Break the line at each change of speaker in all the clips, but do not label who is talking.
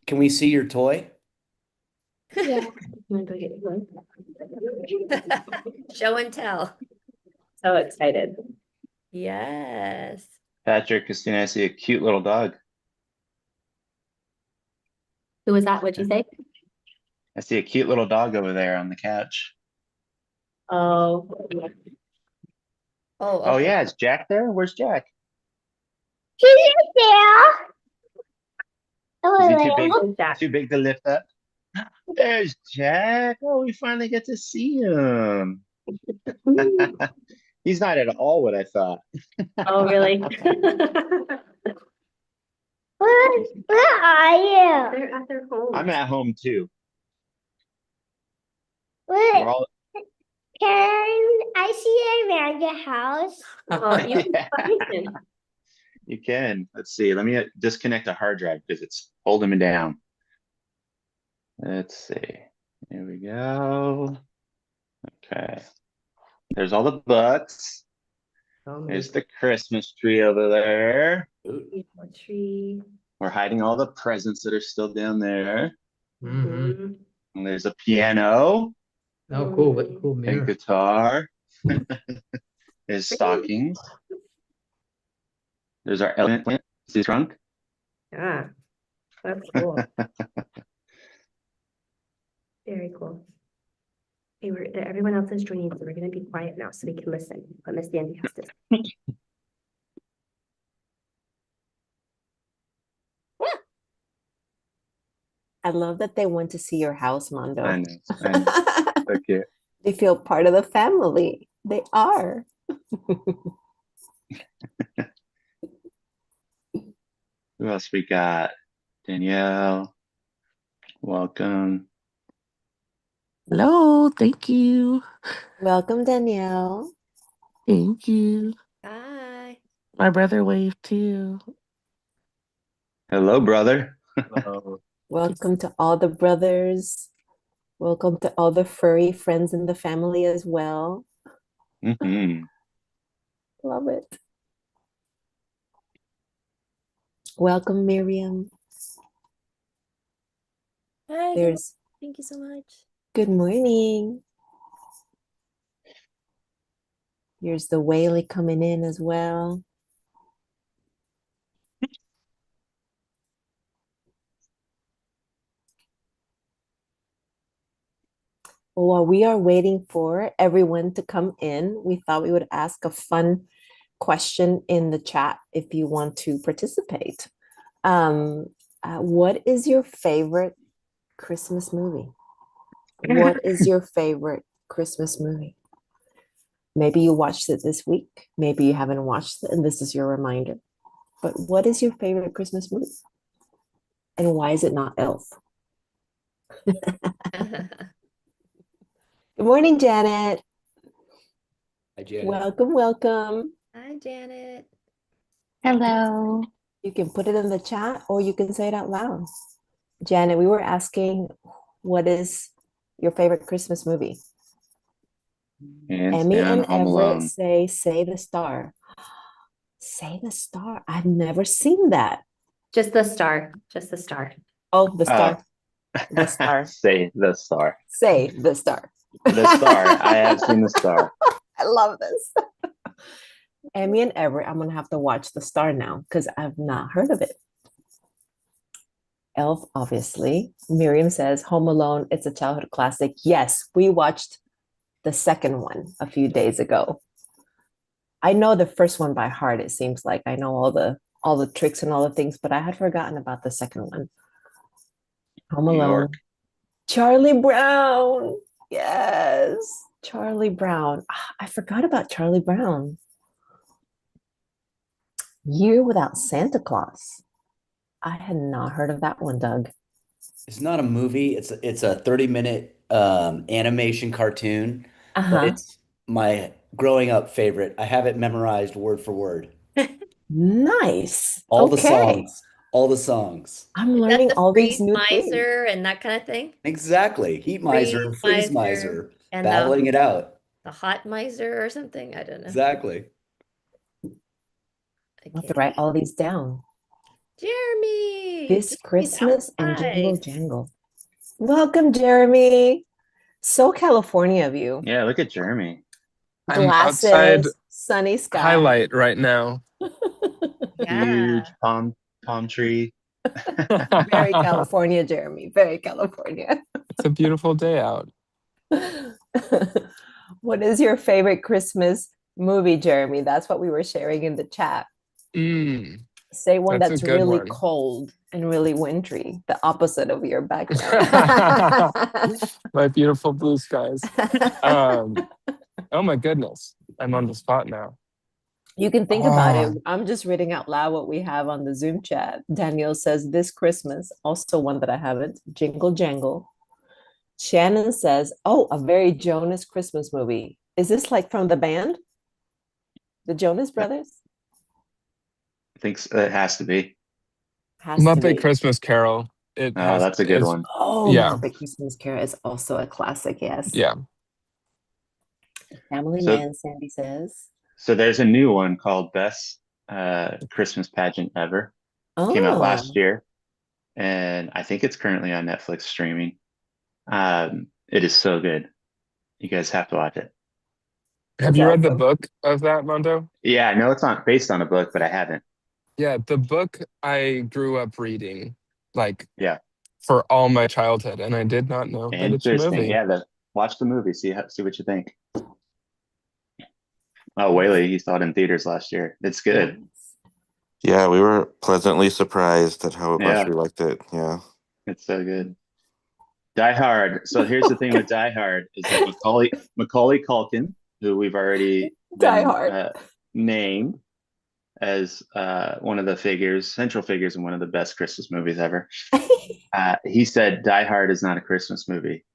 Can we see your toy?
Yeah. You wanna go get one?
Show and tell.
So excited.
Yes.
Patrick, Christina, I see a cute little dog.
Who was that? What'd you say?
I see a cute little dog over there on the couch.
Oh,
Oh,
Oh
okay.
yeah, is Jack there? Where's Jack?
He's there.
Is he too big?
there's Jack.
Too big to lift up? There's Jack. Oh, we finally get to see him. He's not at all what I thought.
Oh, really?
Where are you?
They're at their home.
I'm at home too. We're
Where
all
can I see around your house?
Oh, you
Yeah.
can.
You can. Let's see. Let me disconnect a hard drive because it's holding me down. Let's see. Here we go. Okay. There's all the books. There's the Christmas tree over there.
Beautiful tree.
We're hiding all the presents that are still down there.
Mhm.
And there's a piano
Oh, cool. What cool
and
mirror.
guitar. There's stockings. There's our element plant. It's the trunk.
Yeah, that's cool. Very cool. Okay, everyone else is joining, so we're gonna be quiet now so we can listen. But Miss Dandy has to.
I love that they went to see your house, Mondo.
I know. I know. Okay.
They feel part of the family. They are.
Who else we got? Danielle. Welcome.
Hello, thank you.
Welcome, Danielle.
Thank you.
Bye.
My brother waved too.
Hello, brother.
Welcome to all the brothers. Welcome to all the furry friends in the family as well.
Mhm.
Love it. Welcome, Miriam.
Hi.
There's
Thank you so much.
good morning. Here's the Whaley coming in as well. While we are waiting for everyone to come in, we thought we would ask a fun question in the chat if you want to participate. What is your favorite Christmas movie? What is your favorite Christmas movie? Maybe you watched it this week. Maybe you haven't watched it, and this is your reminder. But what is your favorite Christmas movie? And why is it not Elf? Good morning, Janet.
Hi, Janet.
Welcome, welcome.
Hi, Janet.
Hello.
You can put it in the chat or you can say it out loud. Janet, we were asking, what is your favorite Christmas movie?
Hands
Emmy
down,
and
Home
Everett
Alone.
say the Star. Say the Star. I've never seen that.
Just the star. Just the star.
Oh, the Star. The Star.
Say the star.
Say the Star.
The star. I have seen the star.
I love this. Emmy and Everett, I'm gonna have to watch the Star now because I've not heard of it. Elf, obviously. Miriam says Home Alone, it's a childhood classic. Yes, we watched the second one a few days ago. I know the first one by heart, it seems like. I know all the tricks and all the things, but I had forgotten about the second one. Home
New
Alone.
York.
Charlie Brown. Yes. Charlie Brown. I forgot about Charlie Brown. Year Without Santa Claus. I had not heard of that one, Doug.
It's not a movie. It's a 30-minute animation cartoon, but
Uh-huh.
it's my growing up favorite. I have it memorized word for word.
Nice.
All the
Okay.
songs. All the songs.
I'm
Is that
learning
the
all these
freeze
new things.
miser and that kind of thing?
Exactly. Heat miser, freeze miser,
and
battling it out.
the hot miser or something. I don't know.
Exactly.
I have to write all these down.
Jeremy.
This
Jeremy's
Christmas and Jingle
outside.
Jangle. Welcome, Jeremy. So California of you.
Yeah, look at Jeremy.
I'm outside
Glasses, sunny sky.
highlight right now.
Yeah.
Huge palm tree.
Very California, Jeremy. Very California.
It's a beautiful day out.
What is your favorite Christmas movie, Jeremy? That's what we were sharing in the chat.
Mm,
Say one
That's a
that's
good
really
one.
cold and really wintry, the opposite of your background.
my beautiful blue skies. Oh my goodness. I'm on the spot now.
You can think about it.
Oh.
I'm just reading out loud what we have on the Zoom chat. Daniel says, this Christmas, also one that I haven't, Jingle Jangle. Shannon says, oh, a very Jonas Christmas movie. Is this like from the band? The Jonas Brothers?
I think it has to be.
Has to
Muppet
be.
Christmas Carol. It
Oh,
has,
that's a good
is-
one.
Oh,
Yeah.
Muppet Christmas Carol is also a classic, yes.
Yeah.
Family
So-
Man, Sandy says.
So there's a new one called Best Christmas Pageant Ever. Came out last year, and I think it's currently on Netflix streaming. It is so good. You guys have to watch it.
Have
That's
you read the
awesome.
book of that, Mondo?
Yeah, I know it's not based on a book, but I haven't.
Yeah, the book I grew up reading, like,
Yeah.
for all my childhood, and I did not know that it's a
Interesting.
movie.
Yeah, watch the movie. See what you think. Oh, Whaley, he saw it in theaters last year. It's good.
Yeah, we were pleasantly surprised at how much
Yeah.
we liked it. Yeah.
It's so good. Die Hard. So here's the thing with Die Hard is that Macaulay Culkin, who we've already
Die
been,
Hard.
named as one of the central figures in one of the best Christmas movies ever. He said Die Hard is not a Christmas movie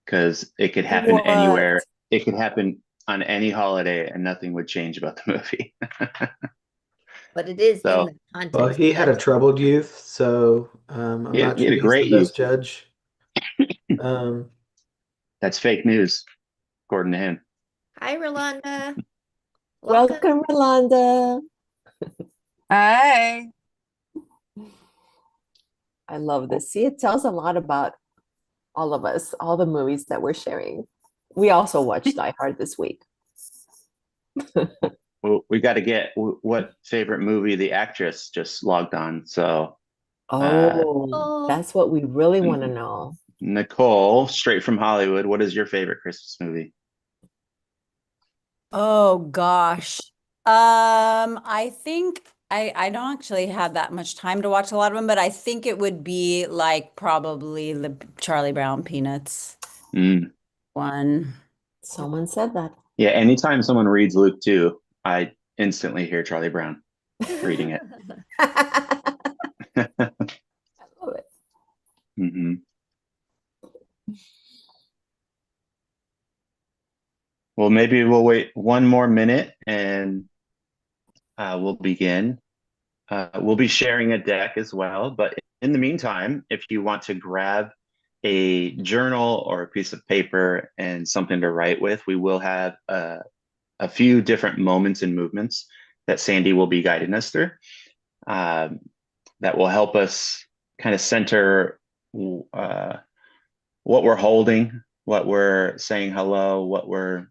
because it could happen
What?
anywhere. It could happen on any holiday and nothing would change about the movie.
But it is
So-
in the context.
Well, he had a
of-
troubled youth, so I'm
He had-
not
he
sure
had a
he's
great
the best
youth.
judge.
That's fake news, according to him.
Hi, Rolanda.
Welcome, Rolanda.
Hi.
I love this. See, it tells a lot about all of us, all the movies that we're sharing. We also watched Die Hard this week.
Well, we got to get what favorite movie the actress just logged on. So
Oh, that's what we really want to know.
Nicole, straight from Hollywood, what is your favorite Christmas movie?
Oh gosh. I think I don't actually have that much time to watch a lot of them, but I think it would be like probably the Charlie Brown Peanuts
Mm.
one.
Someone said that.
Yeah, anytime someone reads Luke 2, I instantly hear Charlie Brown reading it.
I love it.
hmm Well, maybe we'll wait one more minute and we'll begin. We'll be sharing a deck as well, but in the meantime, if you want to grab a journal or a piece of paper and something to write with, we will have a few different moments and movements that Sandy will be guiding us through that will help us kind of center what we're holding, what we're saying hello, what we're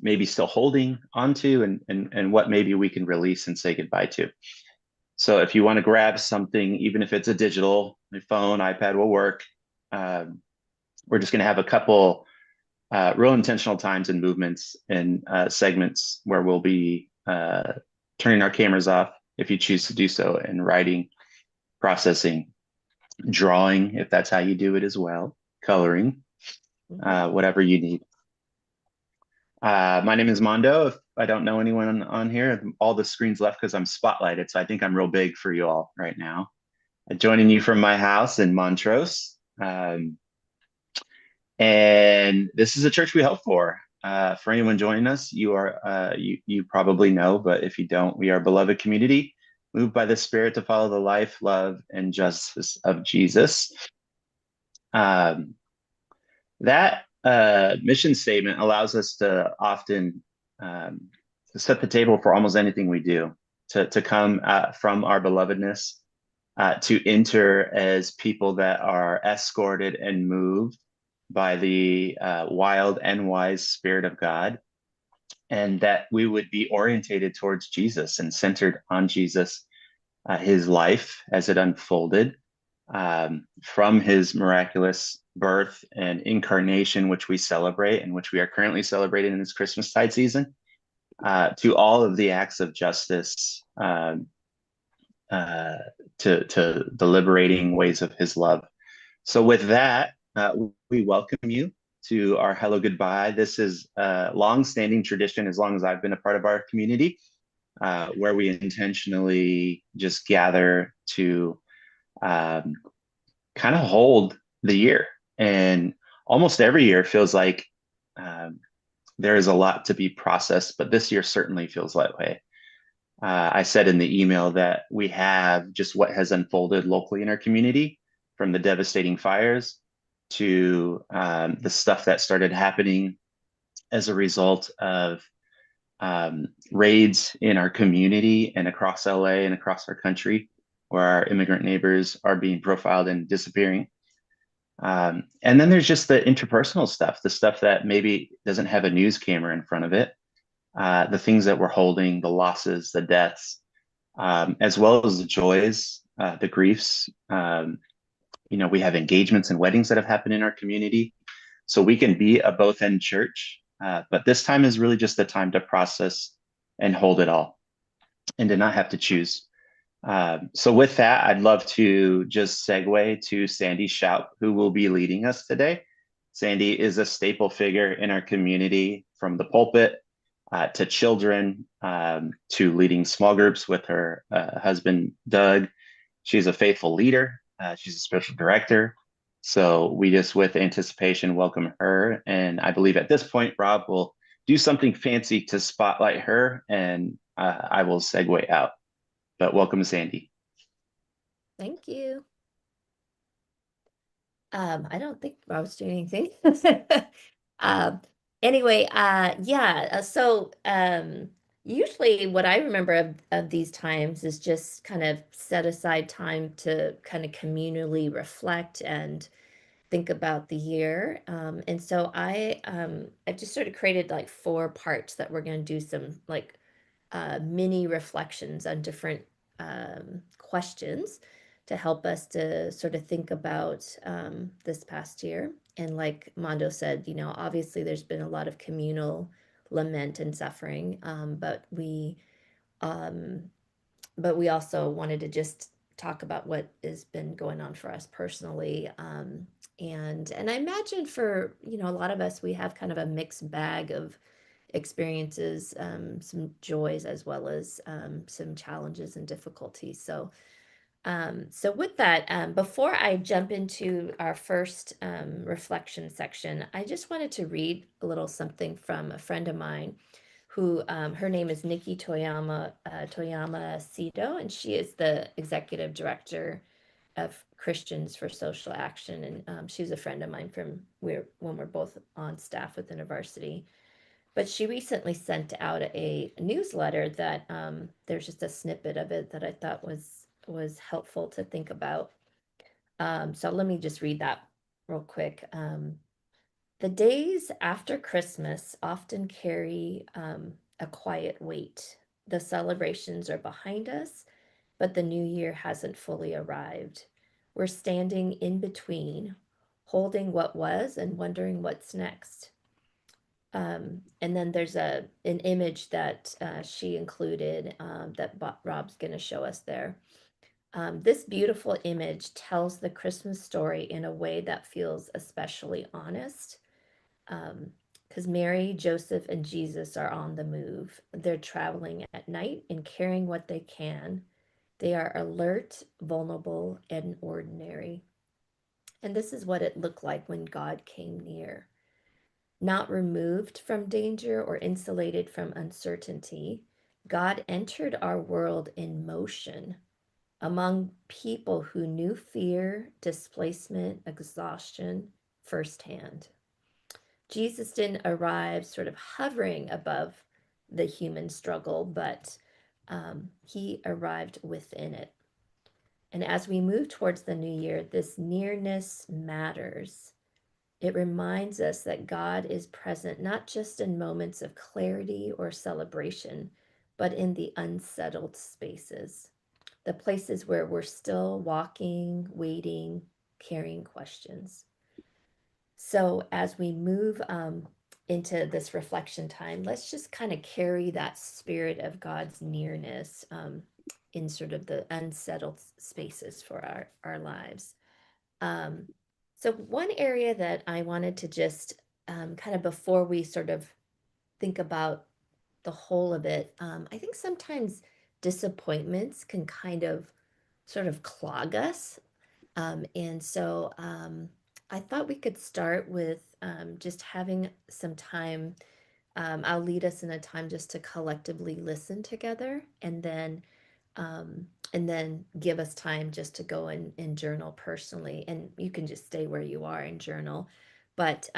maybe still holding onto, and what maybe we can release and say goodbye to. So if you want to grab something, even if it's a digital, your phone, iPad will work. We're just going to have a couple real intentional times and movements and segments where we'll be turning our cameras off if you choose to do so, and writing, processing, drawing, if that's how you do it as well, coloring, whatever you need. My name is Mondo. If I don't know anyone on here, all the screens left because I'm spotlighted, so I think I'm real big for you all right now. Joining you from my house in Montrose. And this is a church we hope for. For anyone joining us, you probably know, but if you don't, we are a beloved community, moved by the Spirit to follow the life, love, and justice of Jesus. That mission statement allows us to often to set the table for almost anything we do, to come from our belovedness to enter as people that are escorted and moved by the wild and wise Spirit of God, and that we would be orientated towards Jesus and centered on Jesus, his life as it unfolded from his miraculous birth and incarnation, which we celebrate and which we are currently celebrating in this Christmastide season, to all of the acts of justice, to the liberating ways of his love. So with that, we welcome you to our Hello Goodbye. This is a long-standing tradition as long as I've been a part of our community, where we intentionally just gather to kind of hold the year. And almost every year feels like there is a lot to be processed, but this year certainly feels that way. I said in the email that we have just what has unfolded locally in our community, from the devastating fires to the stuff that started happening as a result of raids in our community and across LA and across our country, where our immigrant neighbors are being profiled and disappearing. And then there's just the interpersonal stuff, the stuff that maybe doesn't have a news camera in front of it, the things that we're holding, the losses, the deaths, as well as the joys, the griefs. We have engagements and weddings that have happened in our community. So we can be a both end church, but this time is really just the time to process and hold it all and to not have to choose. So with that, I'd love to just segue to Sandy Shout, who will be leading us today. Sandy is a staple figure in our community, from the pulpit to children, to leading small groups with her husband, Doug. She's a faithful leader. She's a spiritual director. So we just, with anticipation, welcome her. And I believe at this point, Rob will do something fancy to spotlight her, and I will segue out. But welcome, Sandy.
Thank you. I don't think Rob's doing anything. Anyway, usually what I remember of these times is just kind of set aside time to kind of communally reflect and think about the year. And so I just sort of created like 4 parts that we're going to do some like mini reflections on different questions to help us to sort of think about this past year. And like Mondo said, obviously there's been a lot of communal lament and suffering, but we also wanted to just talk about what has been going on for us personally. And I imagine for, a lot of us, we have kind of a mixed bag of experiences, some joys as well as some challenges and difficulties. So with that, before I jump into our first reflection section, I just wanted to read a little something from a friend of mine who, her name is Nikki Toyama Sito, and she is the executive director of Christians for Social Action. And she's a friend of mine from when we're both on staff with InterVarsity. But she recently sent out a newsletter that there's just a snippet of it that I thought was helpful to think about. So let me just read that real quick. The days after Christmas often carry a quiet weight. The celebrations are behind us, but the new year hasn't fully arrived. We're standing in between, holding what was and wondering what's next. And then there's an image that she included that Rob's going to show us there. This beautiful image tells the Christmas story in a way that feels especially honest, because Mary, Joseph, and Jesus are on the move. They're traveling at night and carrying what they can. They are alert, vulnerable, and ordinary. And this is what it looked like when God came near. Not removed from danger or insulated from uncertainty, God entered our world in motion among people who knew fear, displacement, exhaustion firsthand. Jesus didn't arrive sort of hovering above the human struggle, but he arrived within it. And as we move towards the new year, this nearness matters. It reminds us that God is present not just in moments of clarity or celebration, but in the unsettled spaces, the places where we're still walking, waiting, carrying questions. So as we move into this reflection time, let's just kind of carry that spirit of God's nearness in sort of the unsettled spaces for our lives. So one area that I wanted to just kind of before we sort of think about the whole of it, I think sometimes disappointments can kind of sort of clog us. And so I thought we could start with just having some time. I'll lead us in a time just to collectively listen together, and then give us time just to go and journal personally. And you can just stay where you are and journal, but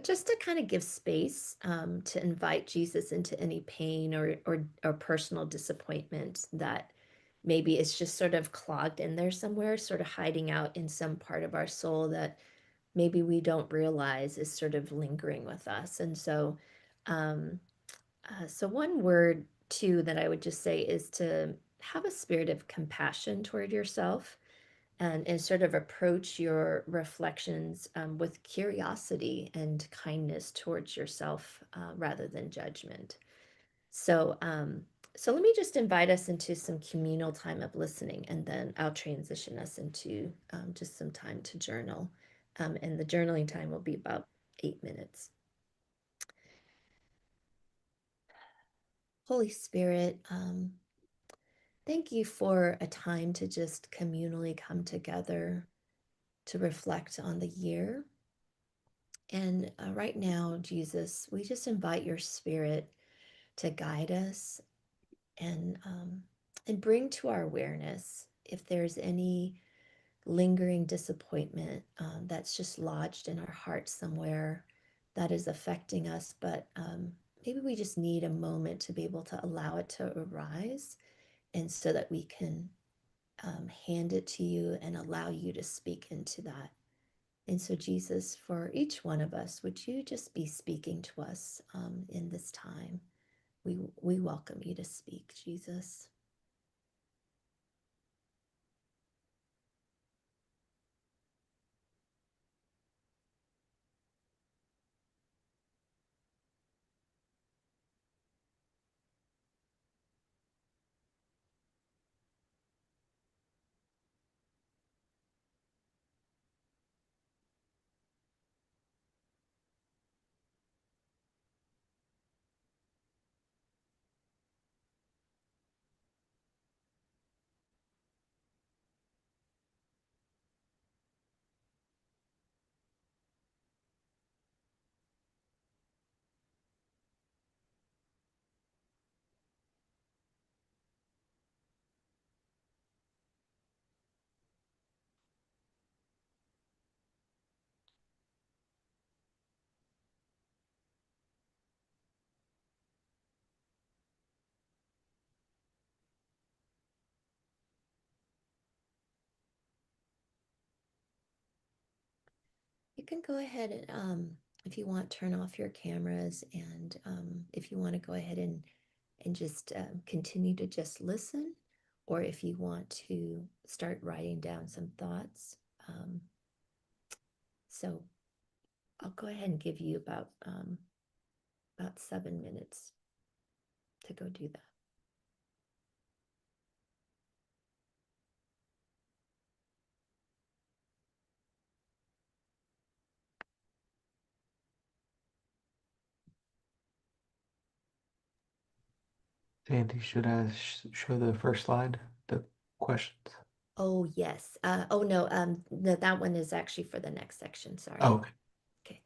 just to kind of give space to invite Jesus into any pain or personal disappointment that maybe it's just sort of clogged in there somewhere, sort of hiding out in some part of our soul that maybe we don't realize is sort of lingering with us. And um, so one word too that I would just say is to have a spirit of compassion toward yourself, and sort of approach your reflections with curiosity and kindness towards yourself rather than judgment. So let me just invite us into some communal time of listening, and then I'll transition us into just some time to journal. And the journaling time will be about 8 minutes. Holy Spirit, thank you for a time to just communally come together to reflect on the year. And right now, Jesus, we just invite your spirit to guide us and bring to our awareness if there's any lingering disappointment that's just lodged in our hearts somewhere that is affecting us, but maybe we just need a moment to be able to allow it to arise, and so that we can hand it to you and allow you to speak into that. And so, Jesus, for each one of us, would you just be speaking to us in this time? We welcome you to speak, Jesus. You can go ahead and, if you want, turn off your cameras, and if you want to go ahead and just continue to just listen, or if you want to start writing down some thoughts. So I'll go ahead and give you about 7 minutes to go do that.
Sandy, should I show the first slide, the questions?
Oh, yes. Oh, no, no, that one is actually for the next section. Sorry.
Oh, okay.
Okay.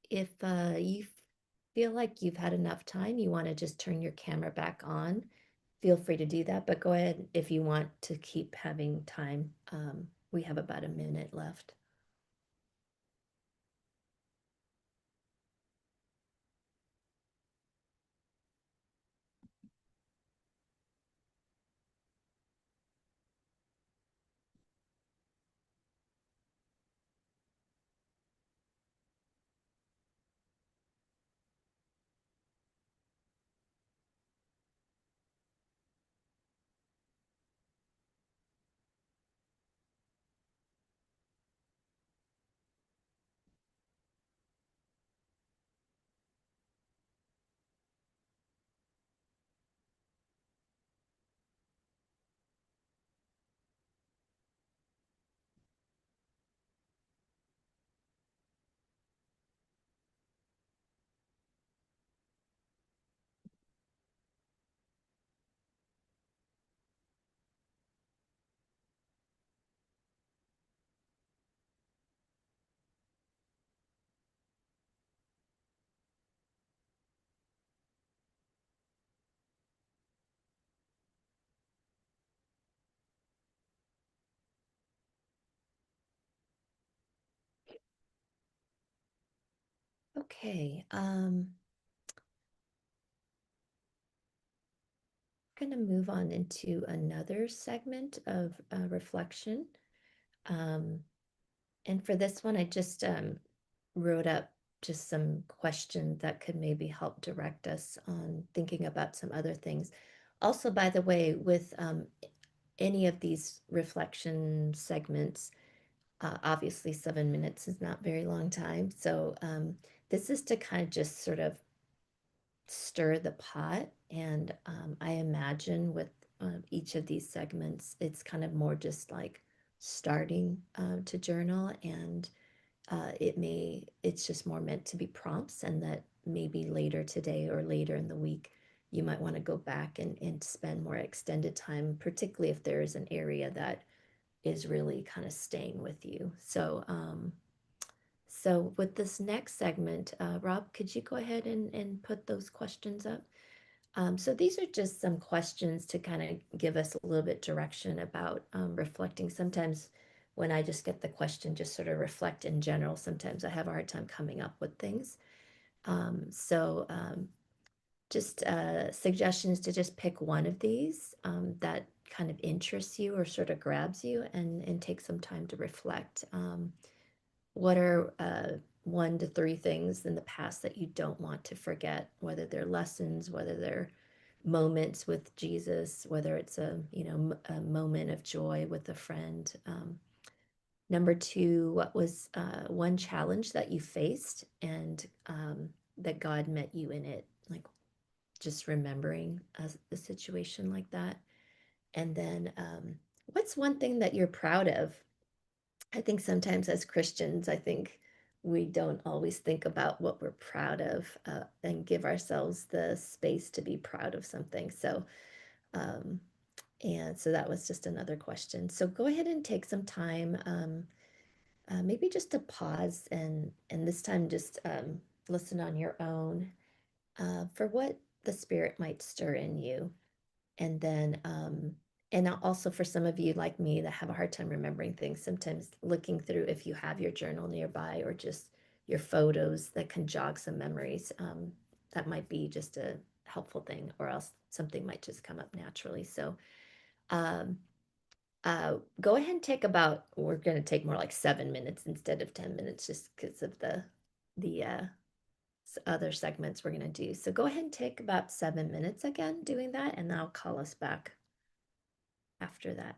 if you feel like you've had enough time, you want to just turn your camera back on, feel free to do that. But go ahead if you want to keep having time. We have about a minute left. Okay, going to move on into another segment of reflection. Um, and for this one, I just wrote up just some questions that could maybe help direct us on thinking about some other things. Also, by the way, with any of these reflection segments, obviously 7 minutes is not very long time. So this is to kind of just sort of stir the pot. And I imagine with each of these segments, it's kind of more just like starting to journal, and it's just more meant to be prompts, and that maybe later today or later in the week, you might want to go back and spend more extended time, particularly if there is an area that is really kind of staying with you. So with this next segment, Rob, could you go ahead and put those questions up? So these are just some questions to kind of give us a little bit direction about reflecting. Sometimes when I just get the question, just sort of reflect in general, sometimes I have a hard time coming up with things. Just suggestions to just pick one of these that kind of interests you or sort of grabs you, and take some time to reflect. What are 1 to 3 things in the past that you don't want to forget, whether they're lessons, whether they're moments with Jesus, whether it's a moment of joy with a friend. Number 2, what was one challenge that you faced and that God met you in it? Like just remembering a situation like that. And then what's one thing that you're proud of? I think sometimes as Christians, I think we don't always think about what we're proud of and give ourselves the space to be proud of something. Um, and so that was just another question. So go ahead and take some time, maybe just to pause and this time just listen on your own for what the Spirit might stir in you. And then, and also for some of you like me that have a hard time remembering things, sometimes looking through if you have your journal nearby or just your photos that can jog some memories, that might be just a helpful thing, or else something might just come up naturally. So, um, go ahead and take we're going to take more like 7 minutes instead of 10 minutes, just because of the other segments we're going to do. So go ahead and take about 7 minutes again doing that, and I'll call us back after that.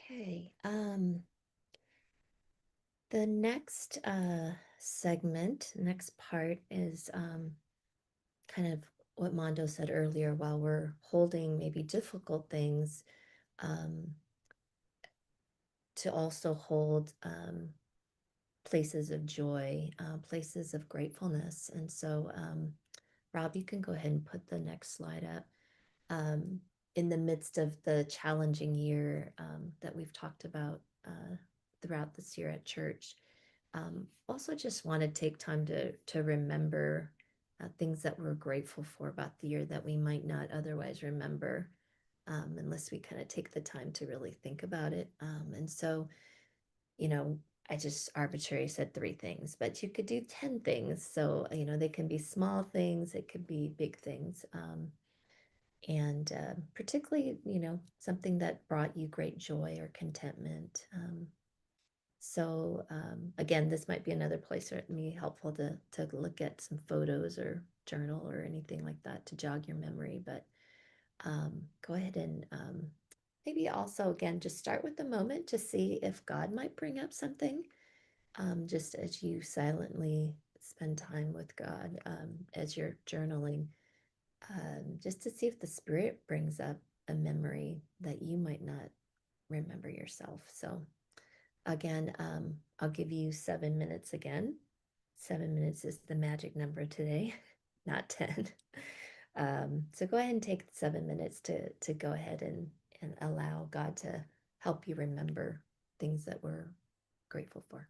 Okay, the next segment, next part is kind of what Mondo said earlier, while we're holding maybe difficult things, um, to also hold places of joy, places of gratefulness. And so, Rob, you can go ahead and put the next slide up. In the midst of the challenging year that we've talked about throughout this year at church, also just want to take time to remember things that we're grateful for about the year that we might not otherwise remember unless we kind of take the time to really think about it. And so, you know, I just arbitrarily said 3 things, but you could do 10 things. So, they can be small things, it could be big things. And particularly, something that brought you great joy or contentment. So again, this might be another place where it may be helpful to look at some photos or journal or anything like that to jog your memory. But go ahead and maybe also, again, just start with the moment to see if God might bring up something just as you silently spend time with God as you're journaling, just to see if the Spirit brings up a memory that you might not remember yourself. So again, I'll give you 7 minutes again. 7 minutes is the magic number today, not 10. So go ahead and take 7 minutes to go ahead and allow God to help you remember things that we're grateful for.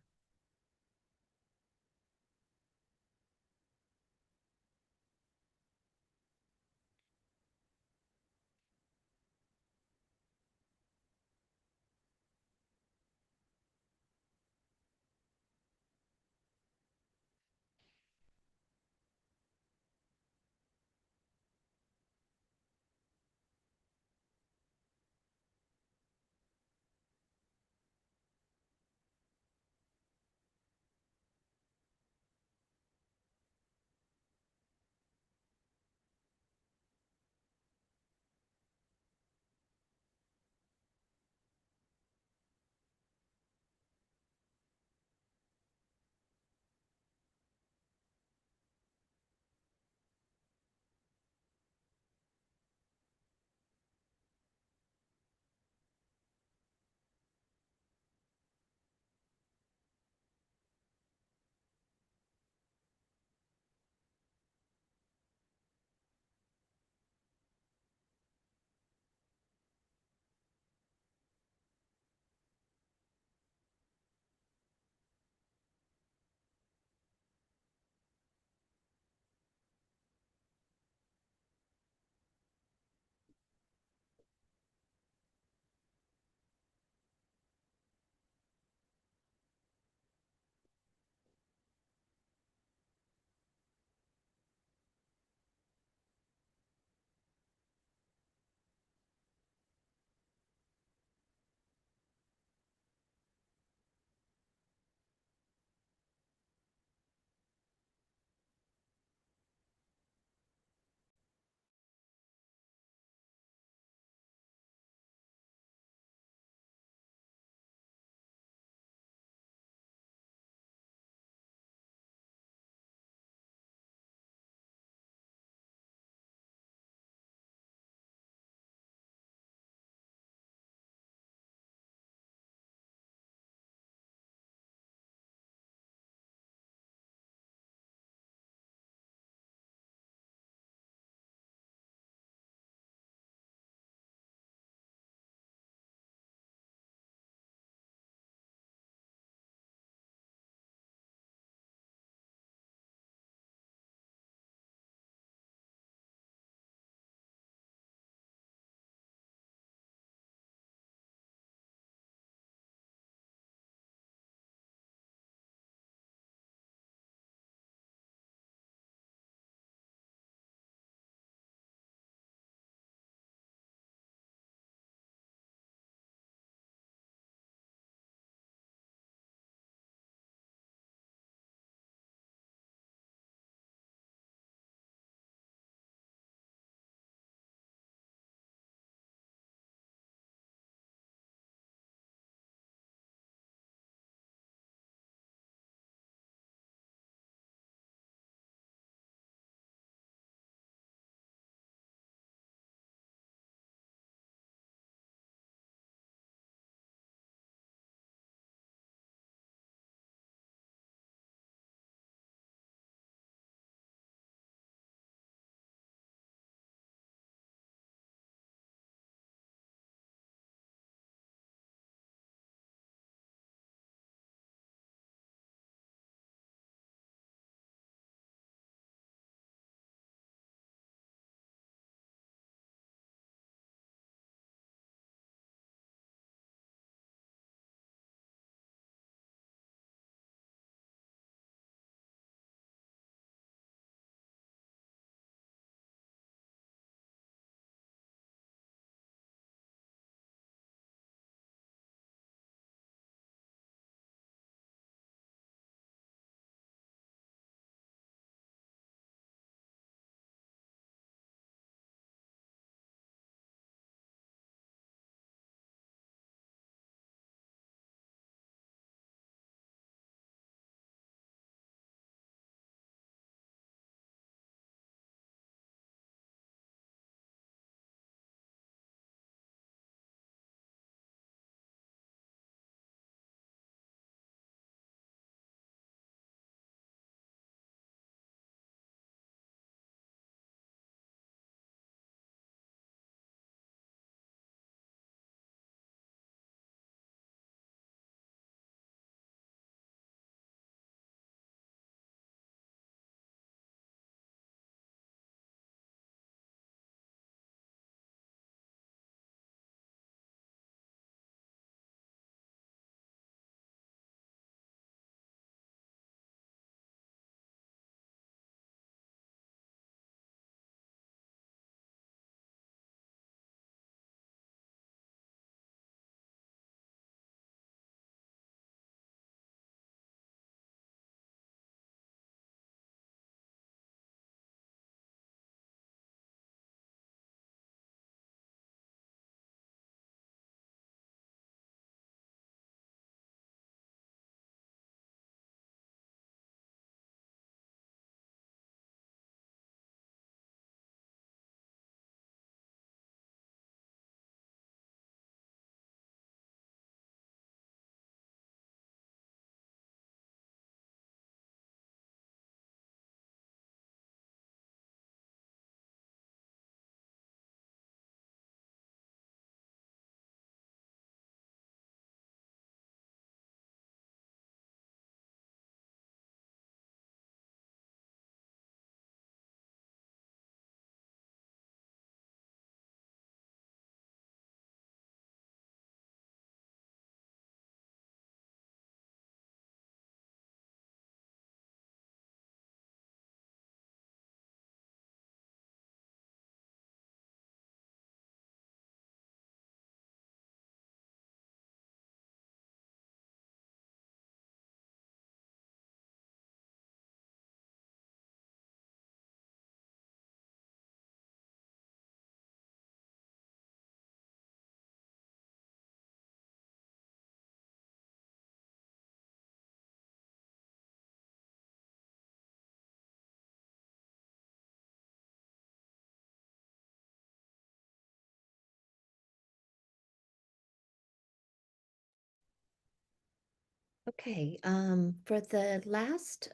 Okay, for the last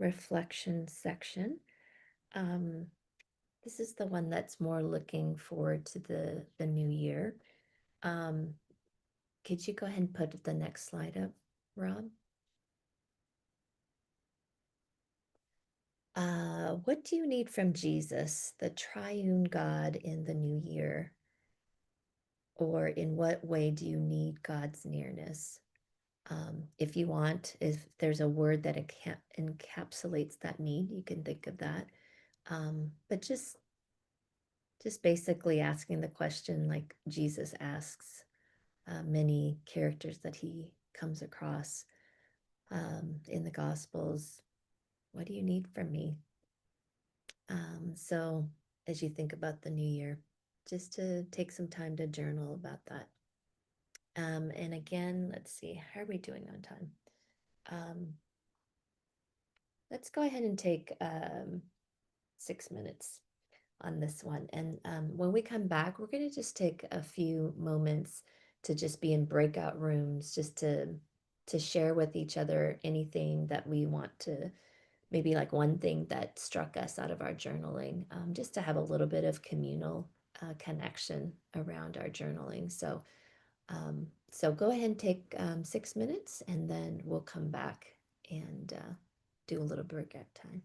reflection section, um, this is the one that's more looking forward to the new year. Um, could you go ahead and put the next slide up, Rob? What do you need from Jesus, the triune God, in the new year? Or in what way do you need God's nearness? If you want, if there's a word that encapsulates that need, you can think of that. But just basically asking the question like Jesus asks many characters that he comes across in the Gospels, what do you need from me? So as you think about the new year, just to take some time to journal about that. And again, let's see, how are we doing on time? Let's go ahead and take 6 minutes on this one. And when we come back, we're going to just take a few moments to just be in breakout rooms, just to share with each other anything that we want to, maybe like one thing that struck us out of our journaling, just to have a little bit of communal connection around our journaling. So go ahead and take 6 minutes, and then we'll come back and do a little breakout time.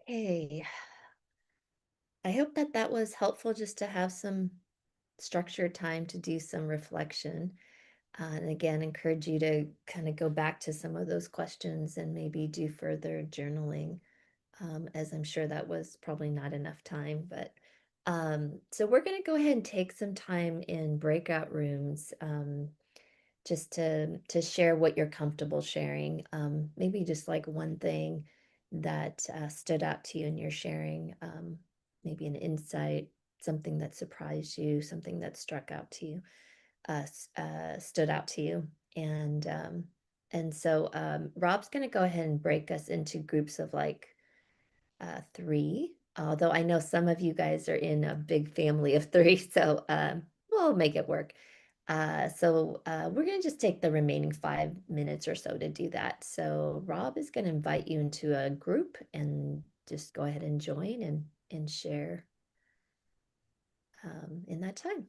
Okay. I hope that that was helpful just to have some structured time to do some reflection. And again, encourage you to kind of go back to some of those questions and maybe do further journaling, as I'm sure that was probably not enough time. But so we're going to go ahead and take some time in breakout rooms, just to share what you're comfortable sharing. Maybe just like one thing that stood out to you in your sharing, maybe an insight, something that surprised you, something that struck out to you, stood out to you. And so Rob's going to go ahead and break us into groups of like three, although I know some of you guys are in a big family of three, so we'll make it work. We're going to just take the remaining 5 minutes or so to do that. So Rob is going to invite you into a group and just go ahead and join and share in that time.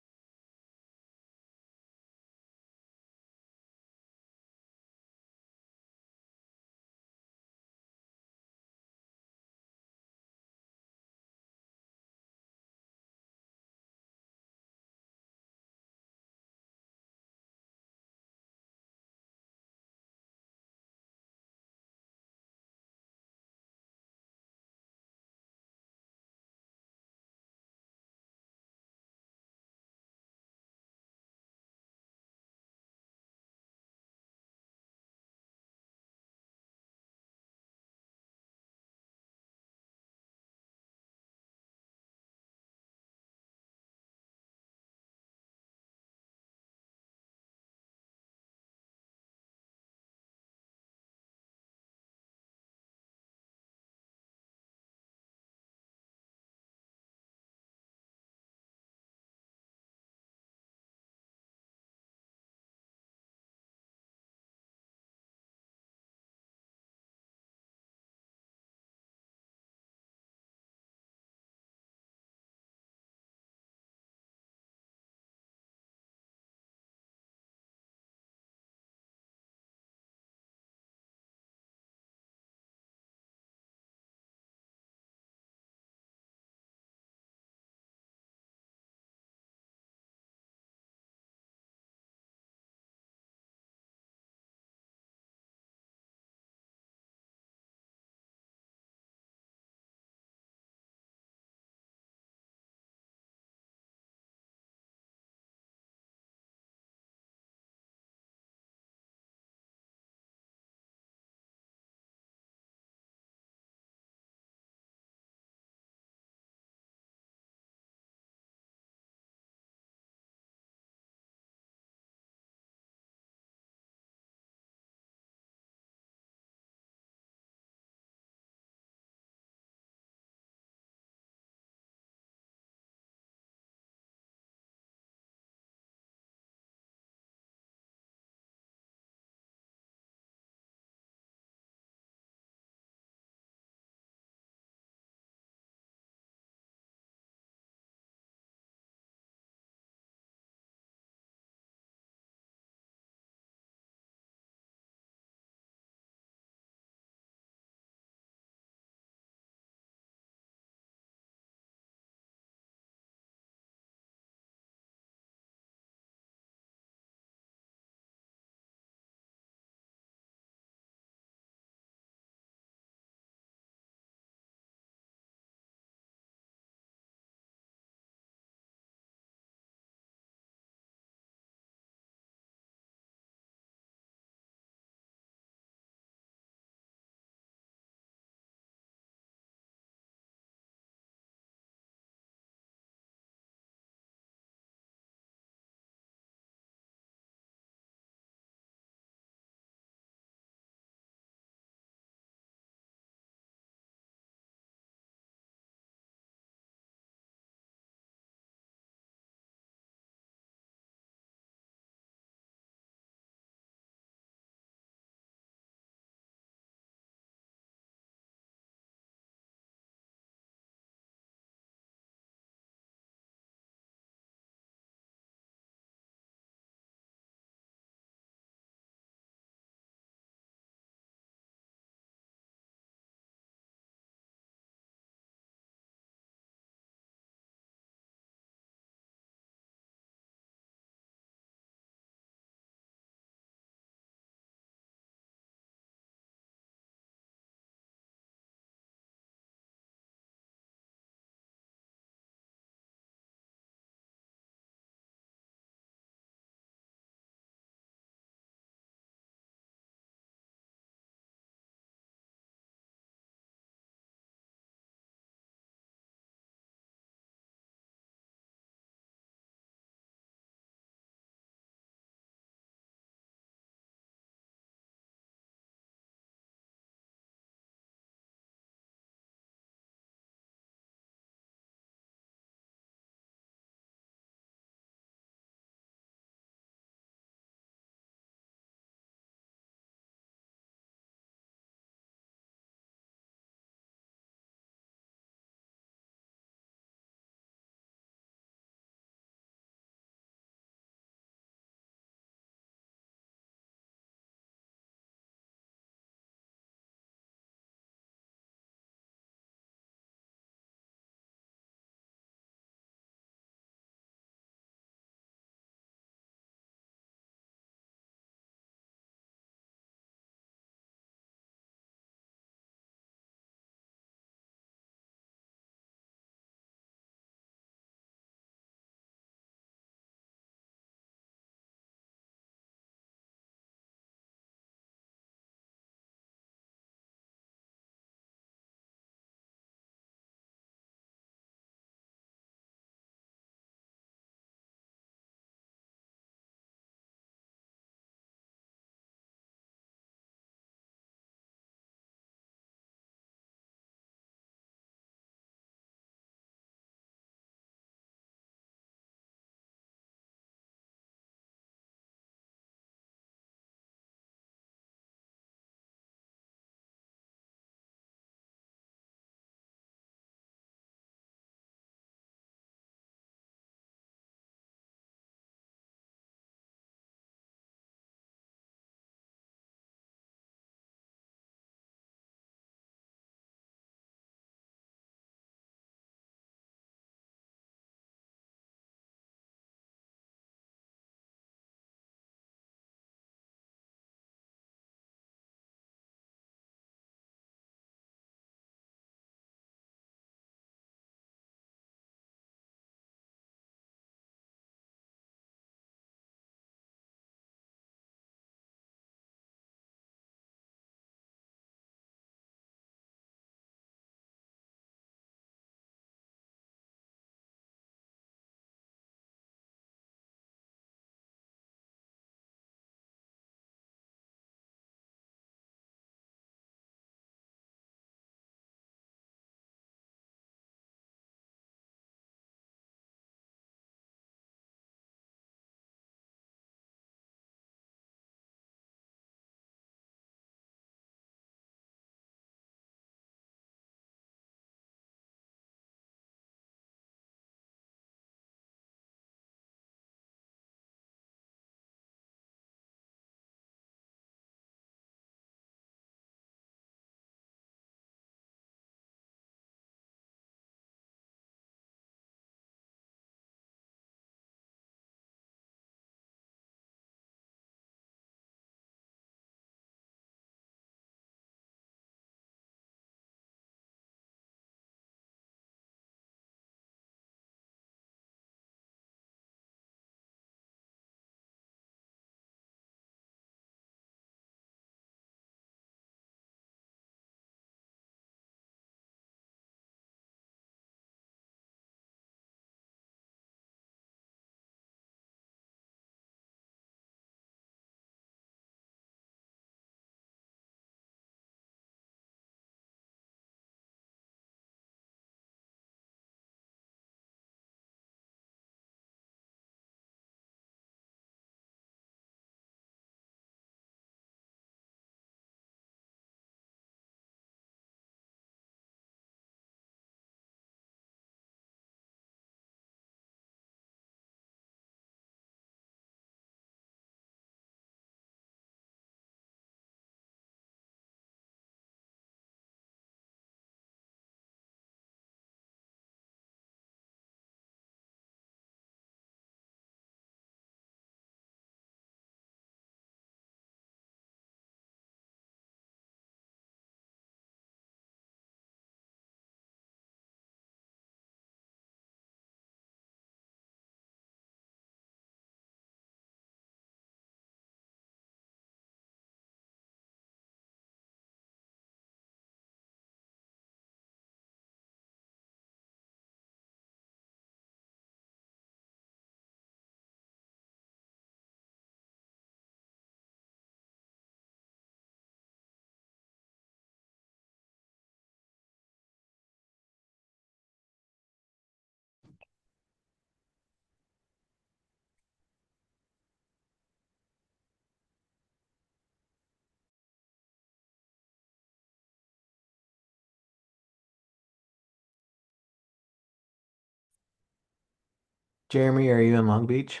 Jeremy, are you in Long Beach?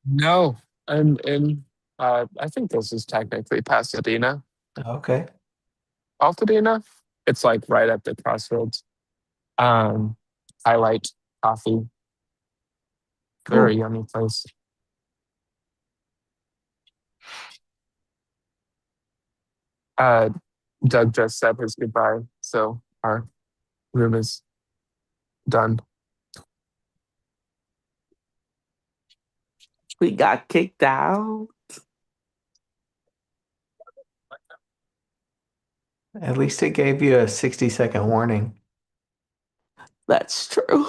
No, I'm in. I think this is technically Pasadena.
Okay.
Altadena. It's like right at the crossroads. Um, Highlight Coffee. Very
Cool.
yummy place. Uh, Doug just said his goodbye, so our room is done.
We got kicked out.
At least it gave you a 60-second warning.
That's true.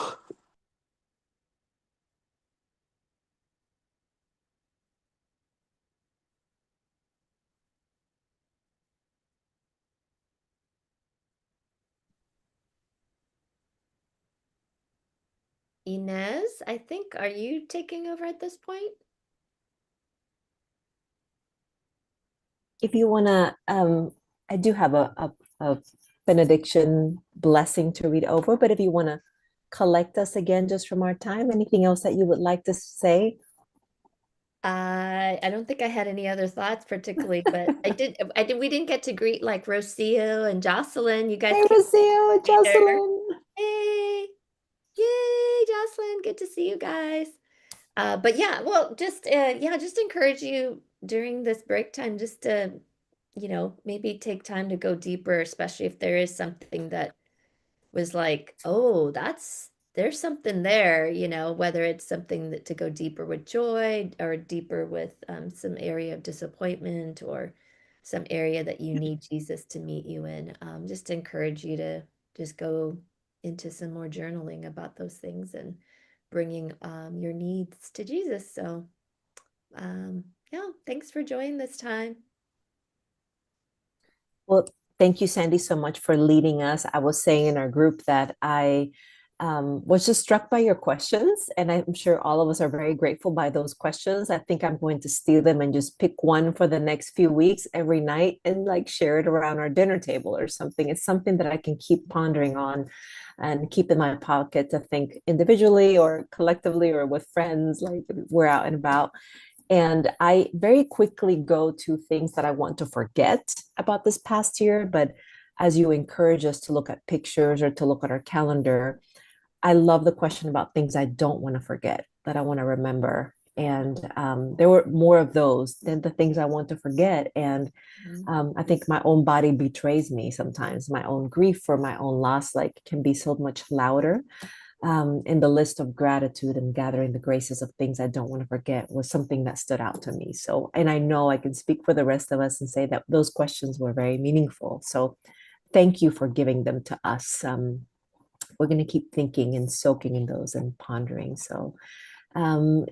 Inez, I think, are you taking over at this point?
If you want to, I do have a benediction blessing to read over, but if you want to collect us again just from our time, anything else that you would like to say?
I don't think I had any other thoughts particularly, but we didn't get to greet like Rocio and Jocelyn. You guys
Hey,
came
Rocio,
later.
Jocelyn.
Hey, yay, Jocelyn, good to see you guys. But yeah, well, just encourage you during this break time just to, maybe take time to go deeper, especially if there is something that was like, oh, there's something there, whether it's something that to go deeper with joy or deeper with some area of disappointment or some area that you need Jesus to meet you in. Just to encourage you to just go into some more journaling about those things and bringing your needs to Jesus. So, yeah, thanks for joining this time.
Well, thank you, Sandy, so much for leading us. I was saying in our group that I was just struck by your questions, and I'm sure all of us are very grateful by those questions. I think I'm going to steal them and just pick one for the next few weeks every night and like share it around our dinner table or something. It's something that I can keep pondering on and keep in my pocket to think individually or collectively or with friends, like we're out and about. And I very quickly go to things that I want to forget about this past year. But as you encourage us to look at pictures or to look at our calendar, I love the question about things I don't want to forget, that I want to remember. And there were more of those than the things I want to forget. And I think my own body betrays me sometimes. My own grief or my own loss, like, can be so much louder. In the list of gratitude and gathering the graces of things I don't want to forget was something that stood out to me. So, and I know I can speak for the rest of us and say that those questions were very meaningful. So, thank you for giving them to us. We're going to keep thinking and soaking in those and pondering. So, I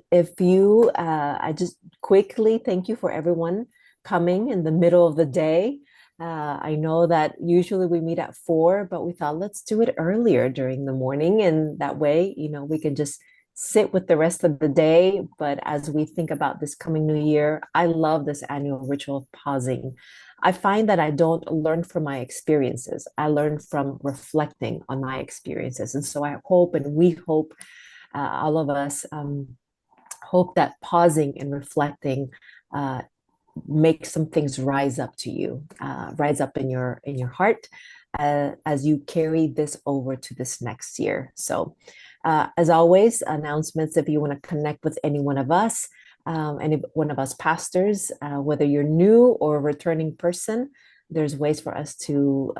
just quickly thank you for everyone coming in the middle of the day. I know that usually we meet at 4, but we thought let's do it earlier during the morning. And that way, we can just sit with the rest of the day. But as we think about this coming new year, I love this annual ritual of pausing. I find that I don't learn from my experiences. I learn from reflecting on my experiences. And so I hope, and we hope, all of us hope that pausing and reflecting make some things rise up to you, rise up in your heart as you carry this over to this next year. So, as always, announcements if you want to connect with any one of us, any one of us pastors, whether you're new or a returning person, there's ways for us to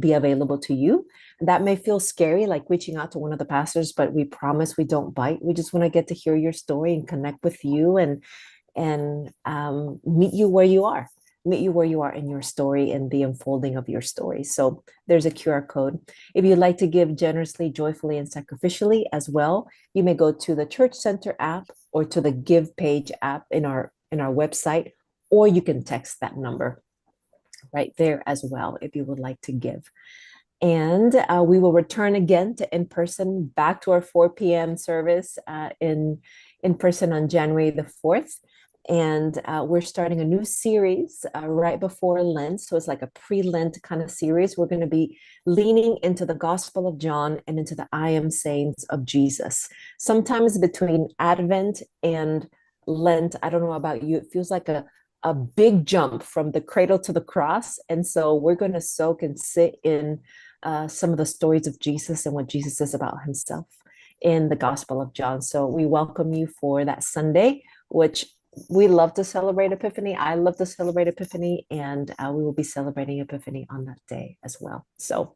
be available to you. That may feel scary, like reaching out to one of the pastors, but we promise we don't bite. We just want to get to hear your story and connect with you and meet you where you are in your story and the unfolding of your story. So there's a QR code. If you'd like to give generously, joyfully, and sacrificially as well, you may go to the Church Center app or to the Give Page app in our website, or you can text that number right there as well if you would like to give. And we will return again to in-person, back to our 4 p.m. service in person on January the 4th. And we're starting a new series right before Lent. So it's like a pre-Lent kind of series. We're going to be leaning into the Gospel of John and into the I am sayings of Jesus. Sometimes between Advent and Lent, I don't know about you, it feels like a big jump from the cradle to the cross. And so we're going to soak and sit in some of the stories of Jesus and what Jesus says about himself in the Gospel of John. So we welcome you for that Sunday, which we love to celebrate Epiphany. I love to celebrate Epiphany, and we will be celebrating Epiphany on that day as well. So,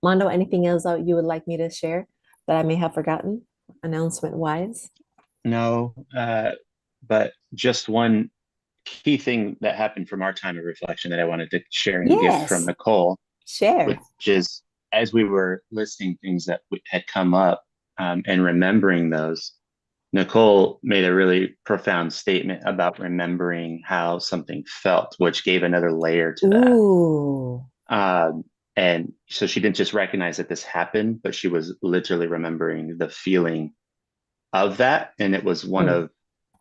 Mondo, anything else you would like me to share that I may have forgotten, announcement-wise?
No, but just one key thing that happened from our time of reflection that I wanted to share in the gift from
Yes,
Nicole,
share.
which is as we were listing things that had come up and remembering those, Nicole made a really profound statement about remembering how something felt, which gave another layer to that.
Ooh.
And so she didn't just recognize that this happened, but she was literally remembering the feeling of that. And it was one of,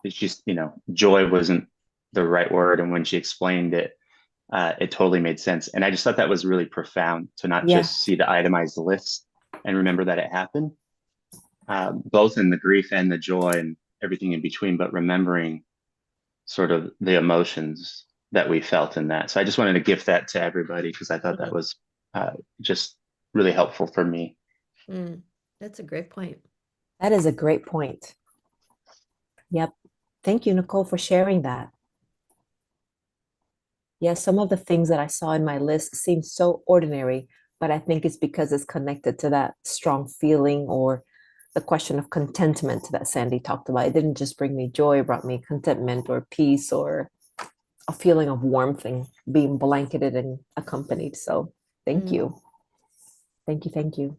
it's just, joy wasn't the right word. And when she explained it, it totally made sense. And I just thought that was really profound to not
Yeah.
just see the itemized list and remember that it happened, both in the grief and the joy and everything in between, but remembering sort of the emotions that we felt in that. So I just wanted to gift that to everybody because I thought that was just really helpful for me.
That's a great point.
That is a great point. Yep. Thank you, Nicole, for sharing that. Yes, some of the things that I saw in my list seem so ordinary, but I think it's because it's connected to that strong feeling or the question of contentment that Sandy talked about. It didn't just bring me joy, it brought me contentment or peace or a feeling of warmth and being blanketed and accompanied. So thank you. Thank you. Thank you.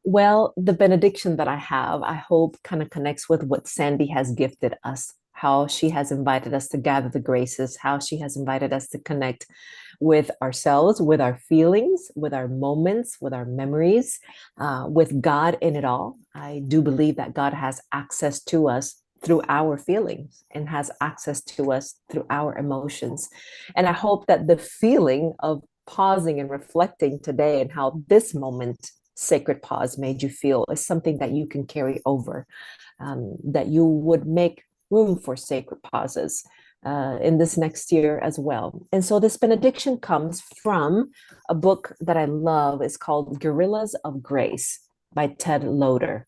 Well, the benediction that I have, I hope kind of connects with what Sandy has gifted us, how she has invited us to gather the graces, how she has invited us to connect with ourselves, with our feelings, with our moments, with our memories, with God in it all. I do believe that God has access to us through our feelings and has access to us through our emotions. And I hope that the feeling of pausing and reflecting today and how this moment, sacred pause, made you feel is something that you can carry over, that you would make room for sacred pauses in this next year as well. And so this benediction comes from a book that I love. It's called Guerrillas of Grace by Ted Loder.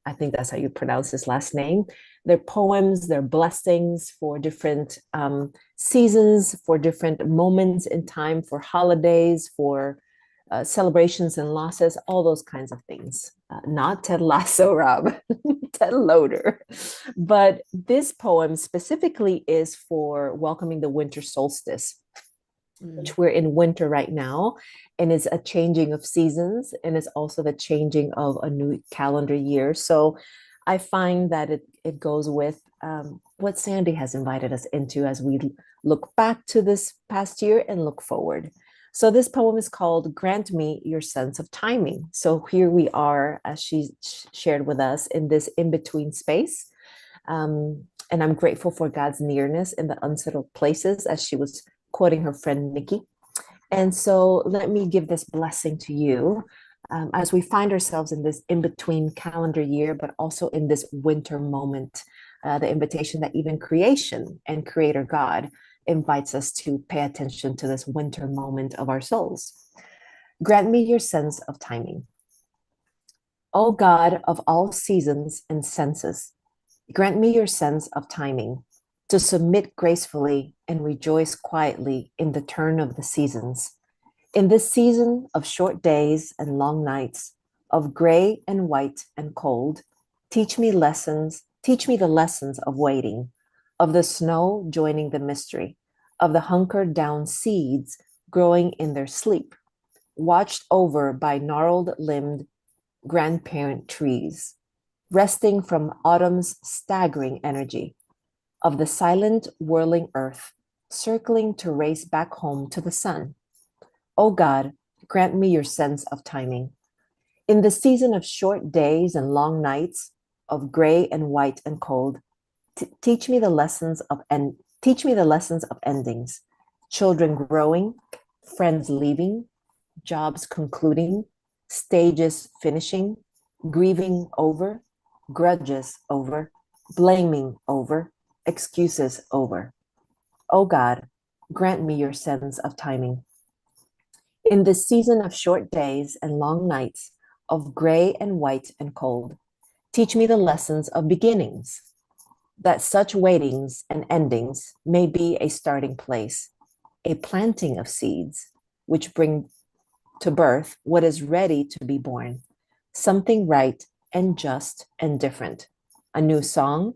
I think that's how you pronounce his last name. They're poems, they're blessings for different seasons, for different moments in time, for holidays, for celebrations and losses, all those kinds of things. Not Ted Lasso, Rob, Ted Loder. But this poem specifically is for welcoming the winter solstice, which we're in winter right now, and it's a changing of seasons, and it's also the changing of a new calendar year. So I find that it goes with what Sandy has invited us into as we look back to this past year and look forward. So this poem is called Grant Me Your Sense of Timing. So here we are, as she shared with us, in this in-between space. And I'm grateful for God's nearness in the unsettled places, as she was quoting her friend Nikki. And so let me give this blessing to you as we find ourselves in this in-between calendar year, but also in this winter moment, the invitation that even creation and Creator God invites us to pay attention to this winter moment of our souls. Grant me your sense of timing. O God of all seasons and senses, grant me your sense of timing to submit gracefully and rejoice quietly in the turn of the seasons. In this season of short days and long nights, of gray and white and cold, teach me the lessons of waiting, of the snow joining the mystery, of the hunkered down seeds growing in their sleep, watched over by gnarled-limbed grandparent trees, resting from autumn's staggering energy, of the silent whirling earth, circling to race back home to the sun. O God, grant me your sense of timing. In the season of short days and long nights, of gray and white and cold, Teach me the lessons of teach me the lessons of endings. Children growing, friends leaving, jobs concluding, stages finishing, grieving over, grudges over, blaming over, excuses over. Oh God, grant me your sense of timing. In this season of short days and long nights, of gray and white and cold, teach me the lessons of beginnings, that such waitings and endings may be a starting place, a planting of seeds, which bring to birth what is ready to be born, something right and just and different, a new song,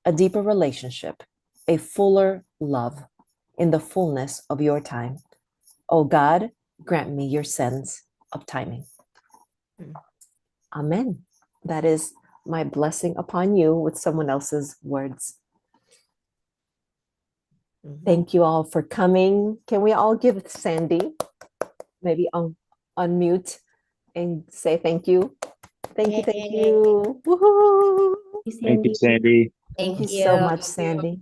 a deeper relationship, a fuller love in the fullness of your time. Oh God, grant me your sense of timing.
Mm.
Amen. That is my blessing upon you with someone else's words.
Mhm.
Thank you all for coming. Can we all give Sandy maybe unmute and say thank you? Thank you, thank
Yay.
you. Woohoo!
You,
Thank you,
Sandy.
Sandy.
Thank you
Thank
so
you.
much, Sandy.